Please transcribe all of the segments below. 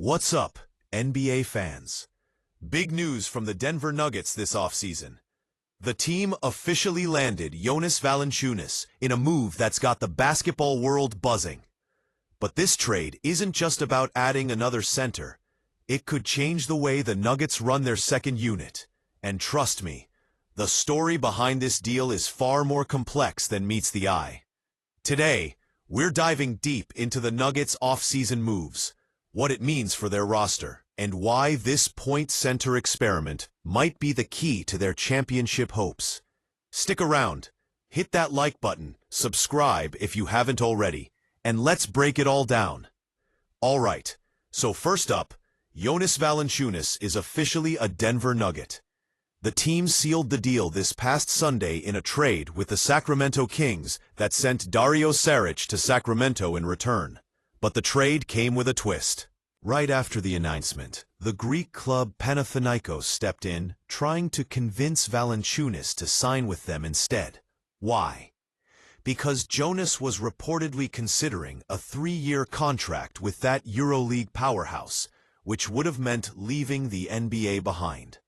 What's up, NBA fans? Big news from the Denver Nuggets this offseason. The team officially landed Jonas Valanciunas in a move that's got the basketball world buzzing. But this trade isn't just about adding another center. It could change the way the Nuggets run their second unit. And trust me, the story behind this deal is far more complex than meets the eye. Today, we're diving deep into the Nuggets' offseason moves, what it means for their roster, and why this point center experiment might be the key to their championship hopes. Stick around, hit that like button, subscribe if you haven't already, and let's break it all down. Alright, so first up, Jonas Valanciunas is officially a Denver Nugget. The team sealed the deal this past Sunday in a trade with the Sacramento Kings that sent Dario Saric to Sacramento in return. But the trade came with a twist. Right after the announcement, the Greek club Panathinaikos stepped in, trying to convince Valanciunas to sign with them instead. Why? Because Jonas was reportedly considering a 3-year contract with that EuroLeague powerhouse, which would have meant leaving the NBA behind.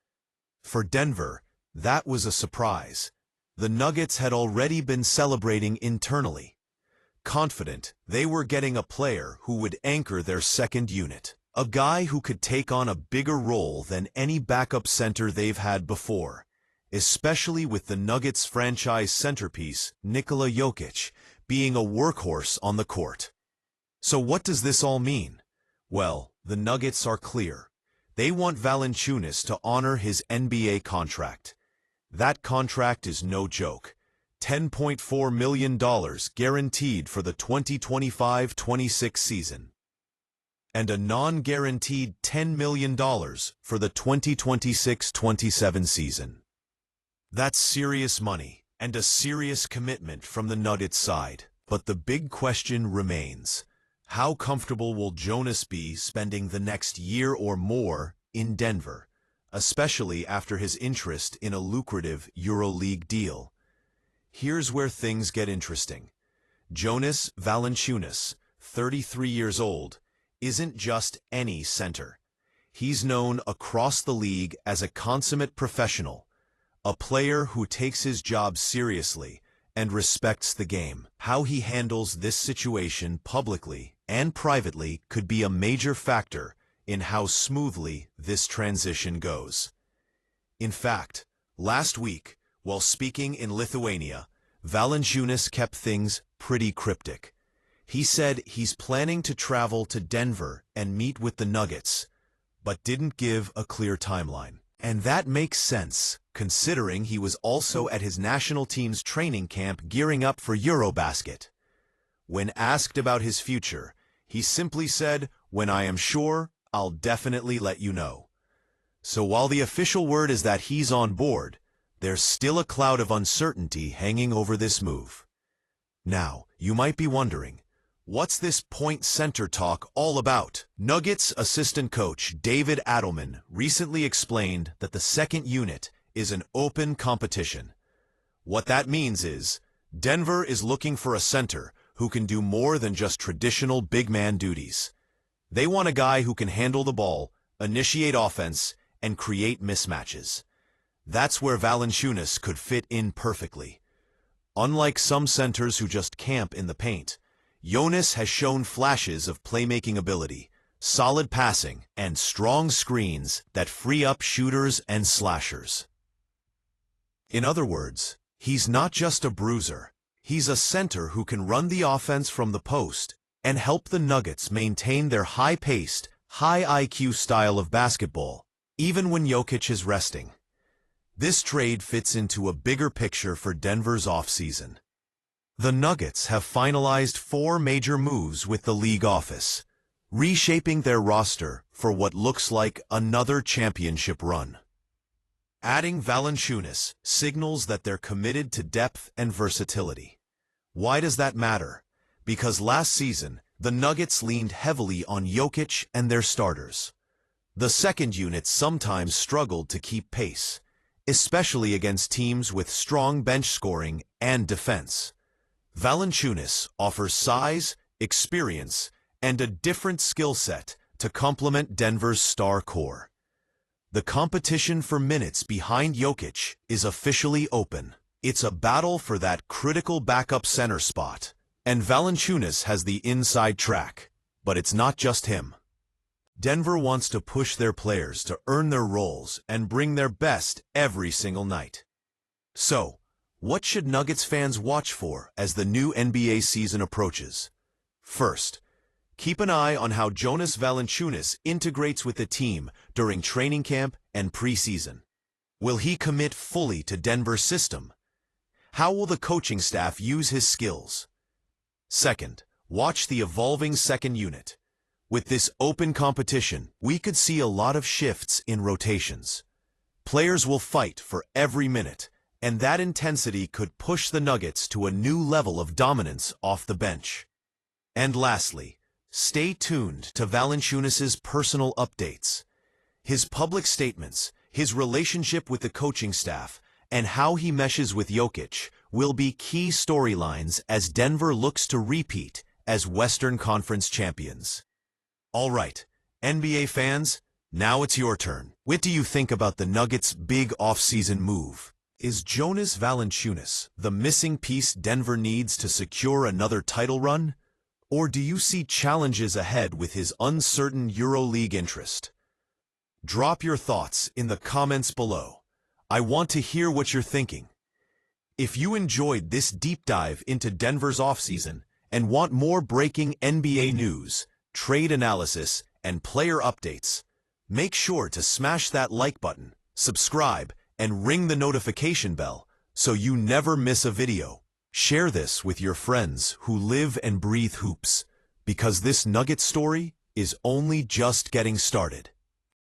For Denver, that was a surprise. The Nuggets had already been celebrating internally, confident they were getting a player who would anchor their second unit, a guy who could take on a bigger role than any backup center they've had before, especially with the Nuggets franchise centerpiece, Nikola Jokic, being a workhorse on the court. So what does this all mean? Well, the Nuggets are clear. They want Valanciunas to honor his NBA contract. That contract is no joke. $10.4 million guaranteed for the 2025-26 season. And a non-guaranteed $10 million for the 2026-27 season. That's serious money and a serious commitment from the Nuggets side. But the big question remains. How comfortable will Jonas be spending the next year or more in Denver, especially after his interest in a lucrative EuroLeague deal? Here's where things get interesting. Jonas Valanciunas, 33 years old, isn't just any center. He's known across the league as a consummate professional, a player who takes his job seriously and respects the game. How he handles this situation publicly and privately could be a major factor in how smoothly this transition goes. In fact, last week, while speaking in Lithuania, Valanciunas kept things pretty cryptic. He said he's planning to travel to Denver and meet with the Nuggets, but didn't give a clear timeline. And that makes sense, considering he was also at his national team's training camp gearing up for EuroBasket. When asked about his future, he simply said, "When I am sure, I'll definitely let you know." So while the official word is that he's on board, there's still a cloud of uncertainty hanging over this move. Now, you might be wondering, what's this point center talk all about? Nuggets assistant coach David Adelman recently explained that the second unit is an open competition. What that means is, Denver is looking for a center who can do more than just traditional big man duties. They want a guy who can handle the ball, initiate offense, and create mismatches. That's where Valanciunas could fit in perfectly. Unlike some centers who just camp in the paint, Jonas has shown flashes of playmaking ability, solid passing, and strong screens that free up shooters and slashers. In other words, he's not just a bruiser. He's a center who can run the offense from the post and help the Nuggets maintain their high-paced, high-IQ style of basketball, even when Jokic is resting. This trade fits into a bigger picture for Denver's offseason. The Nuggets have finalized 4 major moves with the league office, reshaping their roster for what looks like another championship run. Adding Valanciunas signals that they're committed to depth and versatility. Why does that matter? Because last season, the Nuggets leaned heavily on Jokic and their starters. The second unit sometimes struggled to keep pace, especially against teams with strong bench scoring and defense. Valanciunas offers size, experience, and a different skill set to complement Denver's star core. The competition for minutes behind Jokic is officially open. It's a battle for that critical backup center spot, and Valanciunas has the inside track. But it's not just him. Denver wants to push their players to earn their roles and bring their best every single night. So, what should Nuggets fans watch for as the new NBA season approaches? First, keep an eye on how Jonas Valanciunas integrates with the team during training camp and preseason. Will he commit fully to Denver's system? How will the coaching staff use his skills? Second, watch the evolving second unit. With this open competition, we could see a lot of shifts in rotations. Players will fight for every minute, and that intensity could push the Nuggets to a new level of dominance off the bench. And lastly, stay tuned to Valanciunas' personal updates. His public statements, his relationship with the coaching staff, and how he meshes with Jokic will be key storylines as Denver looks to repeat as Western Conference champions. All right, NBA fans, now it's your turn. What do you think about the Nuggets' big offseason move? Is Jonas Valanciunas the missing piece Denver needs to secure another title run? Or do you see challenges ahead with his uncertain EuroLeague interest? Drop your thoughts in the comments below. I want to hear what you're thinking. If you enjoyed this deep dive into Denver's offseason and want more breaking NBA news, trade analysis, and player updates, make sure to smash that like button, subscribe, and ring the notification bell so you never miss a video. Share this with your friends who live and breathe hoops, because this Nugget story is only just getting started.